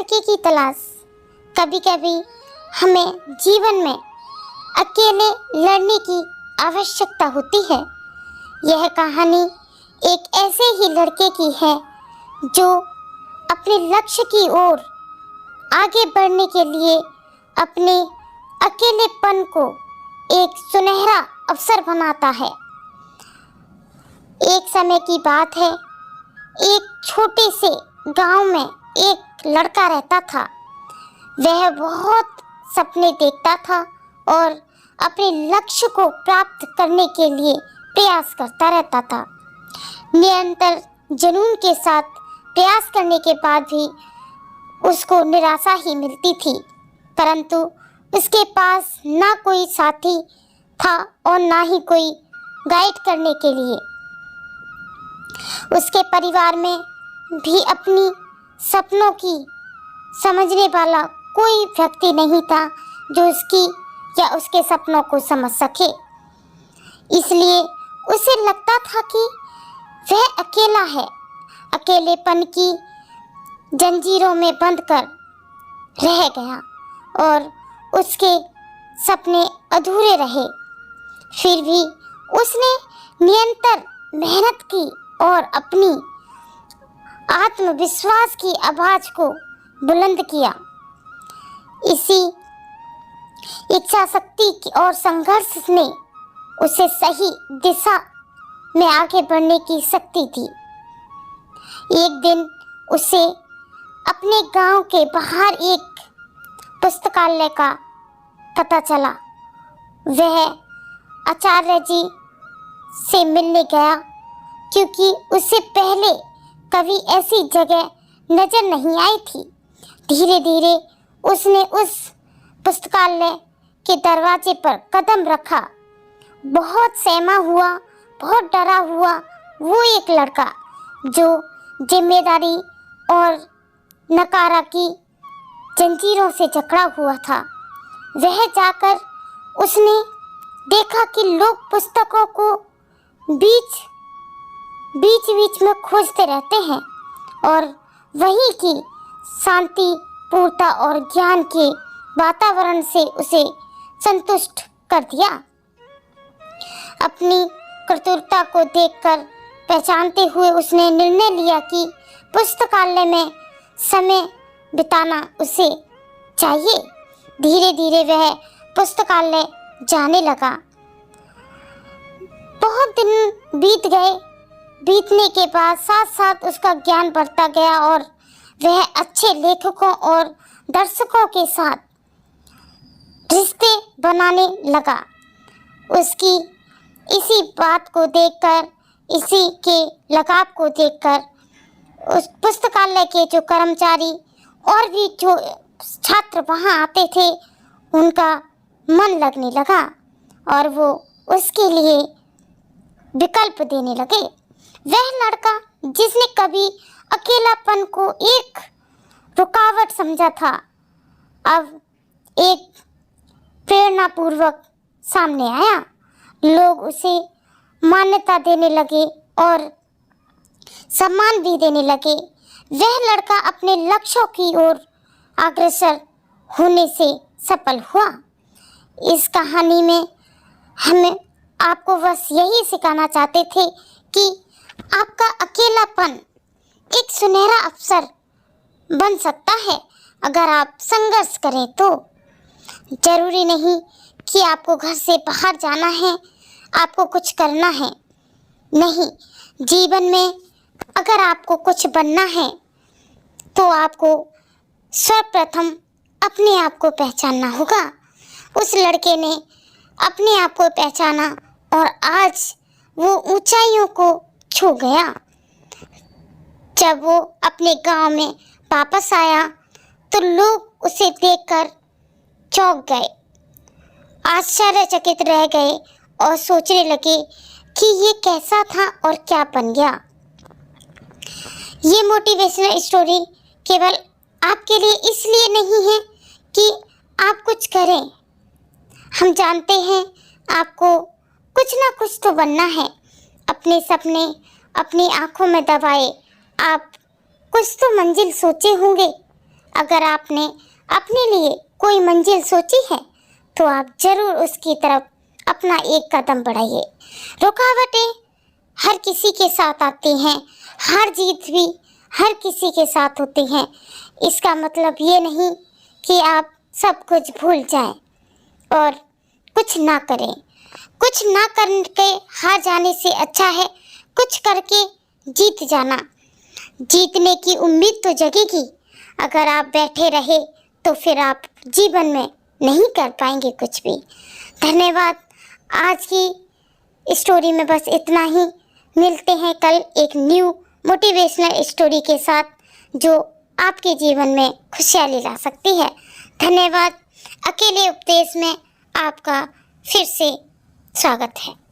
लड़के की तलाश। कभी कभी हमें जीवन में अकेले लड़ने की आवश्यकता होती है। यह कहानी एक ऐसे ही लड़के की है जो अपने लक्ष्य की ओर आगे बढ़ने के लिए अपने अकेलेपन को एक सुनहरा अवसर बनाता है। एक समय की बात है, एक छोटे से गांव में एक लड़का रहता था। वह बहुत सपने देखता था और अपने लक्ष्य को प्राप्त करने के लिए प्रयास करता रहता था। निरंतर जुनून के साथ प्रयास करने के बाद भी उसको निराशा ही मिलती थी, परंतु उसके पास ना कोई साथी था और ना ही कोई गाइड करने के लिए। उसके परिवार में भी अपनी सपनों की समझने वाला कोई व्यक्ति नहीं था जो उसकी या उसके सपनों को समझ सके। इसलिए उसे लगता था कि वह अकेला है, अकेलेपन की जंजीरों में बंद कर रह गया और उसके सपने अधूरे रहे। फिर भी उसने निरंतर मेहनत की और अपनी आत्मविश्वास की आवाज को बुलंद किया। इसी इच्छा शक्ति और संघर्ष ने उसे सही दिशा में आगे बढ़ने की शक्ति दी। एक दिन उसे अपने गांव के बाहर एक पुस्तकालय का पता चला। वह आचार्य जी से मिलने गया, क्योंकि उससे पहले कभी ऐसी जगह नजर नहीं आई थी। धीरे धीरे उसने उस पुस्तकालय के दरवाजे पर कदम रखा। बहुत सहमा हुआ, बहुत डरा हुआ वो एक लड़का जो जिम्मेदारी और नकारा की जंजीरों से जकड़ा हुआ था, वह जाकर उसने देखा कि लोग पुस्तकों को बीच बीच में खोजते रहते हैं और वहीं की शांति, पूर्णता और ज्ञान के वातावरण से उसे संतुष्ट कर दिया। अपनी चतुरता को देखकर पहचानते हुए उसने निर्णय लिया कि पुस्तकालय में समय बिताना उसे चाहिए। धीरे धीरे वह पुस्तकालय जाने लगा। बहुत दिन बीत गए। बीतने के बाद साथ साथ उसका ज्ञान बढ़ता गया और वह अच्छे लेखकों और दर्शकों के साथ रिश्ते बनाने लगा। उसकी इसी बात को देखकर, इसी के लगाव को देखकर उस पुस्तकालय के जो कर्मचारी और भी जो छात्र वहाँ आते थे, उनका मन लगने लगा और वो उसके लिए विकल्प देने लगे। वह लड़का जिसने कभी अकेलापन को एक रुकावट समझा था, अब एक प्रेरणापूर्वक सामने आया। लोग उसे मान्यता देने लगे और सम्मान भी देने लगे। वह लड़का अपने लक्ष्यों की ओर अग्रसर होने से सफल हुआ। इस कहानी में हमें आपको बस यही सिखाना चाहते थे कि आपका अकेलापन एक सुनहरा अवसर बन सकता है अगर आप संघर्ष करें तो। जरूरी नहीं कि आपको घर से बाहर जाना है, आपको कुछ करना है। नहीं, जीवन में अगर आपको कुछ बनना है तो आपको सर्वप्रथम अपने आप को पहचानना होगा। उस लड़के ने अपने आप को पहचाना और आज वो ऊंचाइयों को छू गया। जब वो अपने गांव में वापस आया तो लोग उसे देखकर चौंक गए, आश्चर्यचकित रह गए और सोचने लगे कि ये कैसा था और क्या बन गया। ये मोटिवेशनल स्टोरी केवल आपके लिए इसलिए नहीं है कि आप कुछ करें। हम जानते हैं आपको कुछ ना कुछ तो बनना है। अपने सपने अपनी आंखों में दबाए आप कुछ तो मंजिल सोचे होंगे, अगर आपने अपने लिए कोई मंजिल सोची है तो आप जरूर उसकी तरफ अपना एक कदम बढ़ाइए। रुकावटें हर किसी के साथ आती हैं, हार जीत भी हर किसी के साथ होती हैं। इसका मतलब ये नहीं कि आप सब कुछ भूल जाएं और कुछ ना करें। कुछ ना करके हार जाने से अच्छा है कुछ करके जीत जाना। जीतने की उम्मीद तो जगेगी, अगर आप बैठे रहे तो फिर आप जीवन में नहीं कर पाएंगे कुछ भी। धन्यवाद। आज की स्टोरी में बस इतना ही। मिलते हैं कल एक न्यू मोटिवेशनल स्टोरी के साथ जो आपके जीवन में खुशहाली ला सकती है। धन्यवाद। अकेले उपदेश में आपका फिर से स्वागत है।